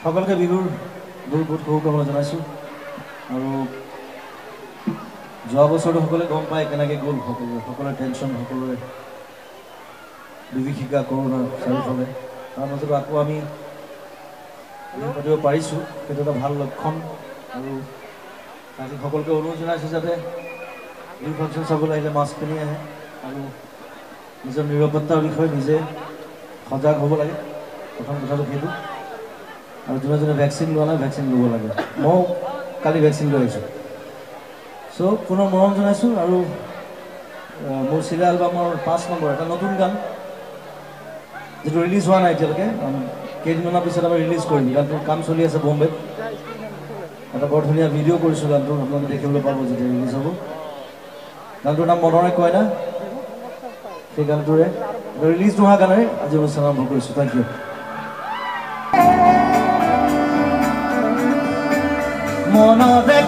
সকলকে বিহুৰ বহুত বহুত শুভকামনা জনাইছোঁ আৰু যোৱা বছৰটো সকলোৱে গম পায় কেনেকৈ গ'ল সকলোৰে টেনশ্যন সকলোৰে বিভীষিকা কৰোণা চাৰিওফালে তাৰ মাজতো আকৌ আমি বিহু পাতিব পাৰিছোঁ সেইটো এটা ভাল লক্ষণ আৰু তাকে সকলোকে অনুৰোধ জনাইছোঁ যাতে বিহু ফাংচন চাবলৈ আহিলে মাস্ক পিন্ধি আহে আৰু নিজৰ নিৰাপত্তাৰ বিষয়ে নিজে সজাগ হ'ব লাগে প্ৰথম কথাটো সেইটো আৰু যোনে যোনে ভেকচিন লোৱা নাই ভেকচিন ল'ব লাগে ময়ো কালি ভেকচিন লৈ আহিছোঁ চ' পুনৰ মৰম জনাইছোঁ আৰু মোৰ চিৰা এলবামৰ 5 নম্বৰ এটা নতুন গান যেটো ৰিলিজ হোৱা নাই এতিয়ালৈকে কেইদিনমানৰ পিছত আমি ৰিলিজ কৰিম গানটোৰ কাম চলি আছে বম্বেত এটা বৰ ধুনীয়া ভিডিঅ' কৰিছোঁ গানটো আপোনালোকে দেখিবলৈ পাব যেতিয়া ৰিলিজ হ'ব গানটোৰ নাম মনৰে কইনা সেই গানটোৰে ৰিলিজ নোহোৱা গানেৰে আজি অনুষ্ঠান আৰম্ভ কৰিছোঁ থেংক ইউ মনৰে